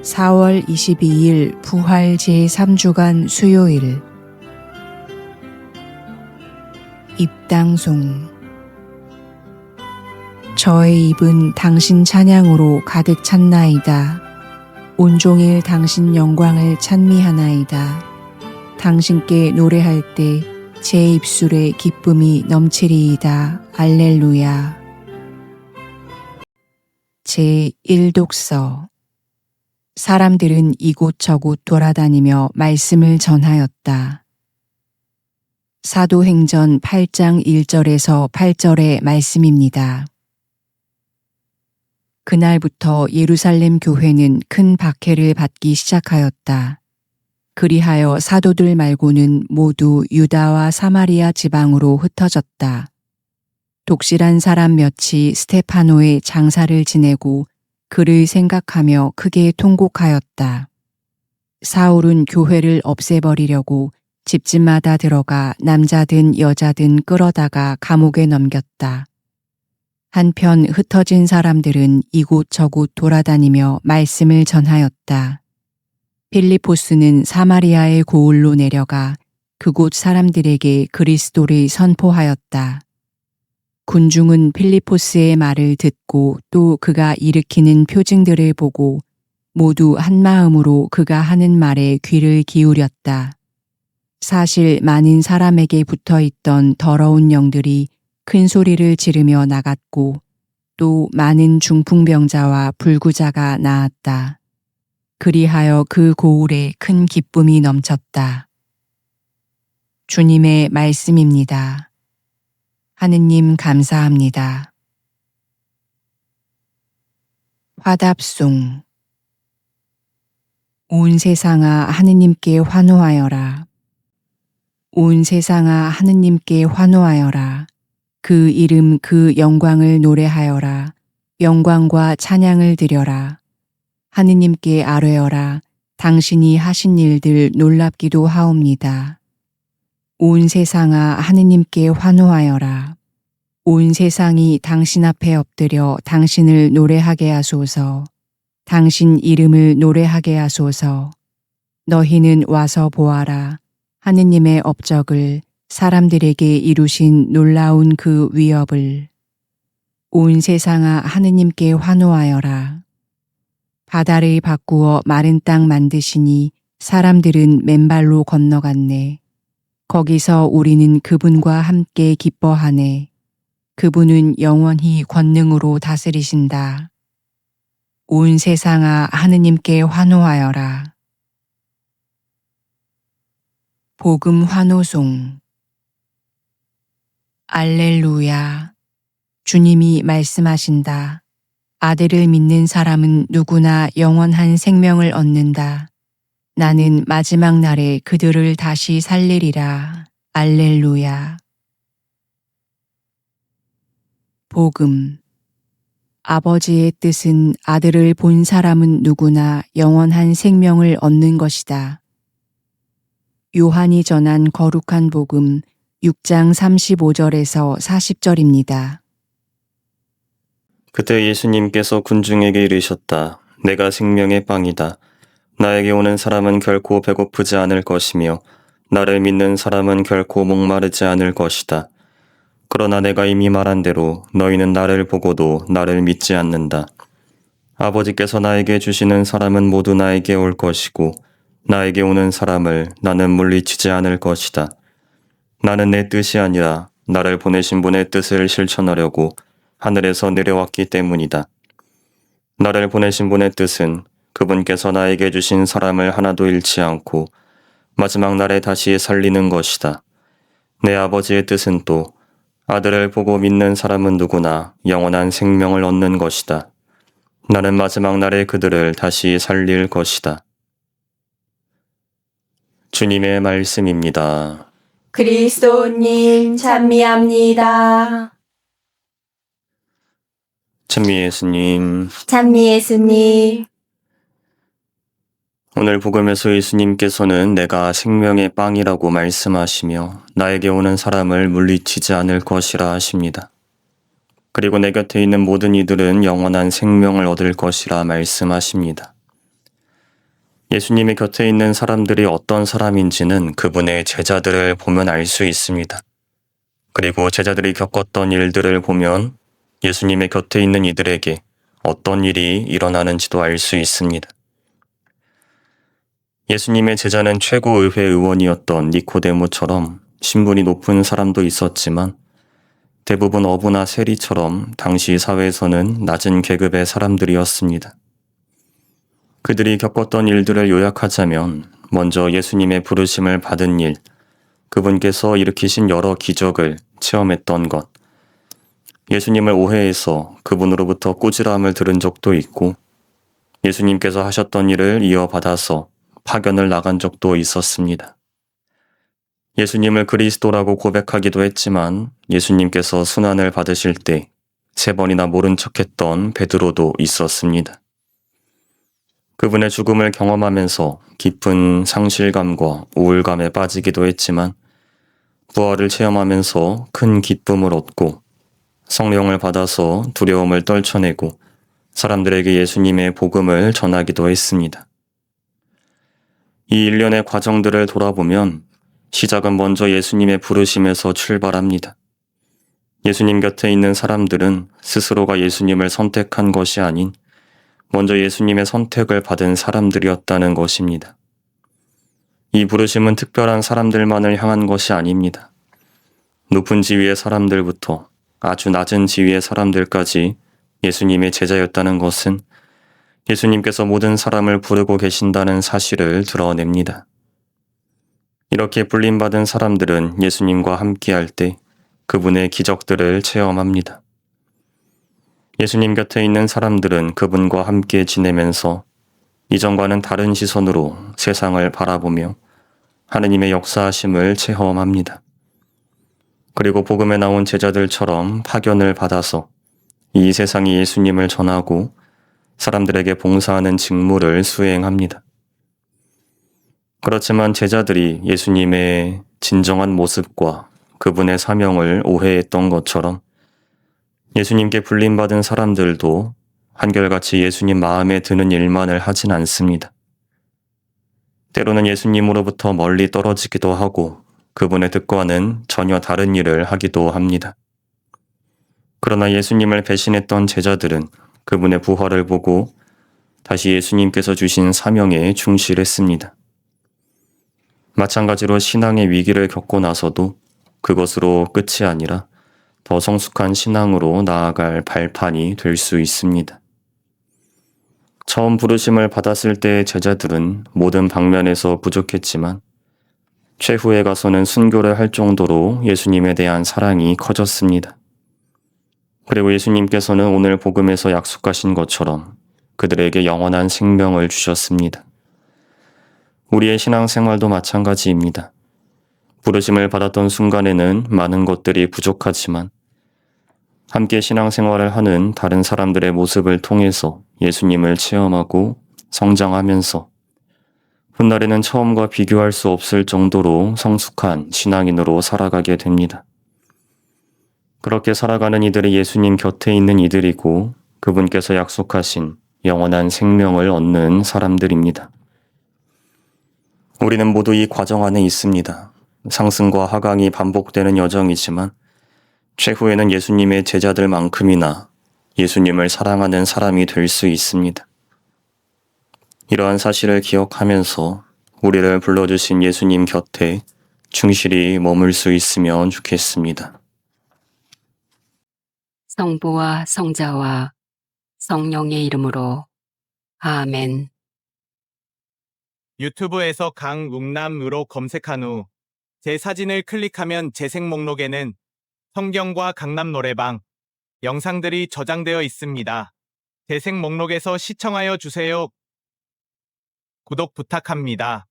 4월 22일 부활 제3주간 수요일 입당송. 저의 입은 당신 찬양으로 가득 찼나이다. 온종일 당신 영광을 찬미하나이다. 당신께 노래할 때 제 입술에 기쁨이 넘치리이다. 알렐루야. 제1독서. 사람들은 이곳저곳 돌아다니며 말씀을 전하였다. 사도행전 8장 1절에서 8절의 말씀입니다. 그날부터 예루살렘 교회는 큰 박해를 받기 시작하였다. 그리하여 사도들 말고는 모두 유다와 사마리아 지방으로 흩어졌다. 독실한 사람 몇이 스테파노의 장사를 지내고 그를 생각하며 크게 통곡하였다. 사울은 교회를 없애버리려고 집집마다 들어가 남자든 여자든 끌어다가 감옥에 넘겼다. 한편 흩어진 사람들은 이곳저곳 돌아다니며 말씀을 전하였다. 필리포스는 사마리아의 고을로 내려가 그곳 사람들에게 그리스도를 선포하였다. 군중은 필리포스의 말을 듣고 또 그가 일으키는 표징들을 보고 모두 한마음으로 그가 하는 말에 귀를 기울였다. 사실 많은 사람에게 붙어있던 더러운 영들이 큰 소리를 지르며 나갔고 또 많은 중풍병자와 불구자가 나았다. 그리하여 그 고을에 큰 기쁨이 넘쳤다. 주님의 말씀입니다. 하느님 감사합니다. 화답송. 온 세상아 하느님께 환호하여라. 온 세상아 하느님께 환호하여라. 그 이름 그 영광을 노래하여라. 영광과 찬양을 드려라. 하느님께 아뢰어라. 당신이 하신 일들 놀랍기도 하옵니다. 온 세상아 하느님께 환호하여라. 온 세상이 당신 앞에 엎드려 당신을 노래하게 하소서. 당신 이름을 노래하게 하소서. 너희는 와서 보아라. 하느님의 업적을 사람들에게 이루신 놀라운 그 위업을. 온 세상아 하느님께 환호하여라. 바다를 바꾸어 마른 땅 만드시니 사람들은 맨발로 건너갔네. 거기서 우리는 그분과 함께 기뻐하네. 그분은 영원히 권능으로 다스리신다. 온 세상아 하느님께 환호하여라. 복음 환호송. 알렐루야. 주님이 말씀하신다. 아들을 믿는 사람은 누구나 영원한 생명을 얻는다. 나는 마지막 날에 그들을 다시 살리리라. 알렐루야. 복음. 아버지의 뜻은 아들을 본 사람은 누구나 영원한 생명을 얻는 것이다. 요한이 전한 거룩한 복음 6장 35절에서 40절입니다. 그때 예수님께서 군중에게 이르셨다. 내가 생명의 빵이다. 나에게 오는 사람은 결코 배고프지 않을 것이며 나를 믿는 사람은 결코 목마르지 않을 것이다. 그러나 내가 이미 말한 대로 너희는 나를 보고도 나를 믿지 않는다. 아버지께서 나에게 주시는 사람은 모두 나에게 올 것이고 나에게 오는 사람을 나는 물리치지 않을 것이다. 나는 내 뜻이 아니라 나를 보내신 분의 뜻을 실천하려고 하늘에서 내려왔기 때문이다. 나를 보내신 분의 뜻은 그분께서 나에게 주신 사람을 하나도 잃지 않고 마지막 날에 다시 살리는 것이다. 내 아버지의 뜻은 또 아들을 보고 믿는 사람은 누구나 영원한 생명을 얻는 것이다. 나는 마지막 날에 그들을 다시 살릴 것이다. 주님의 말씀입니다. 그리스도님 찬미합니다. 찬미 예수님. 찬미 예수님. 오늘 복음에서 예수님께서는 내가 생명의 빵이라고 말씀하시며 나에게 오는 사람을 물리치지 않을 것이라 하십니다. 그리고 내 곁에 있는 모든 이들은 영원한 생명을 얻을 것이라 말씀하십니다. 예수님의 곁에 있는 사람들이 어떤 사람인지는 그분의 제자들을 보면 알 수 있습니다. 그리고 제자들이 겪었던 일들을 보면 예수님의 곁에 있는 이들에게 어떤 일이 일어나는지도 알 수 있습니다. 예수님의 제자는 최고의회 의원이었던 니코데모처럼 신분이 높은 사람도 있었지만 대부분 어부나 세리처럼 당시 사회에서는 낮은 계급의 사람들이었습니다. 그들이 겪었던 일들을 요약하자면 먼저 예수님의 부르심을 받은 일, 그분께서 일으키신 여러 기적을 체험했던 것, 예수님을 오해해서 그분으로부터 꾸지람을 들은 적도 있고 예수님께서 하셨던 일을 이어받아서 파견을 나간 적도 있었습니다. 예수님을 그리스도라고 고백하기도 했지만 예수님께서 순환을 받으실 때 3번이나 모른 척했던 베드로도 있었습니다. 그분의 죽음을 경험하면서 깊은 상실감과 우울감에 빠지기도 했지만 부활을 체험하면서 큰 기쁨을 얻고 성령을 받아서 두려움을 떨쳐내고 사람들에게 예수님의 복음을 전하기도 했습니다. 이 일련의 과정들을 돌아보면 시작은 먼저 예수님의 부르심에서 출발합니다. 예수님 곁에 있는 사람들은 스스로가 예수님을 선택한 것이 아닌 먼저 예수님의 선택을 받은 사람들이었다는 것입니다. 이 부르심은 특별한 사람들만을 향한 것이 아닙니다. 높은 지위의 사람들부터 아주 낮은 지위의 사람들까지 예수님의 제자였다는 것은 예수님께서 모든 사람을 부르고 계신다는 사실을 드러냅니다. 이렇게 불림받은 사람들은 예수님과 함께할 때 그분의 기적들을 체험합니다. 예수님 곁에 있는 사람들은 그분과 함께 지내면서 이전과는 다른 시선으로 세상을 바라보며 하느님의 역사하심을 체험합니다. 그리고 복음에 나온 제자들처럼 파견을 받아서 이 세상에 예수님을 전하고 사람들에게 봉사하는 직무를 수행합니다. 그렇지만 제자들이 예수님의 진정한 모습과 그분의 사명을 오해했던 것처럼 예수님께 불림받은 사람들도 한결같이 예수님 마음에 드는 일만을 하진 않습니다. 때로는 예수님으로부터 멀리 떨어지기도 하고 그분의 뜻과는 전혀 다른 일을 하기도 합니다. 그러나 예수님을 배신했던 제자들은 그분의 부활을 보고 다시 예수님께서 주신 사명에 충실했습니다. 마찬가지로 신앙의 위기를 겪고 나서도 그것으로 끝이 아니라 더 성숙한 신앙으로 나아갈 발판이 될 수 있습니다. 처음 부르심을 받았을 때의 제자들은 모든 방면에서 부족했지만 최후에 가서는 순교를 할 정도로 예수님에 대한 사랑이 커졌습니다. 그리고 예수님께서는 오늘 복음에서 약속하신 것처럼 그들에게 영원한 생명을 주셨습니다. 우리의 신앙생활도 마찬가지입니다. 부르심을 받았던 순간에는 많은 것들이 부족하지만 함께 신앙생활을 하는 다른 사람들의 모습을 통해서 예수님을 체험하고 성장하면서 훗날에는 처음과 비교할 수 없을 정도로 성숙한 신앙인으로 살아가게 됩니다. 그렇게 살아가는 이들이 예수님 곁에 있는 이들이고 그분께서 약속하신 영원한 생명을 얻는 사람들입니다. 우리는 모두 이 과정 안에 있습니다. 상승과 하강이 반복되는 여정이지만 최후에는 예수님의 제자들만큼이나 예수님을 사랑하는 사람이 될 수 있습니다. 이러한 사실을 기억하면서 우리를 불러주신 예수님 곁에 충실히 머물 수 있으면 좋겠습니다. 성부와 성자와 성령의 이름으로 아멘. 유튜브에서 강웅남으로 검색한 후 제 사진을 클릭하면 재생 목록에는 성경과 강남 노래방 영상들이 저장되어 있습니다. 재생 목록에서 시청하여 주세요. 구독 부탁합니다.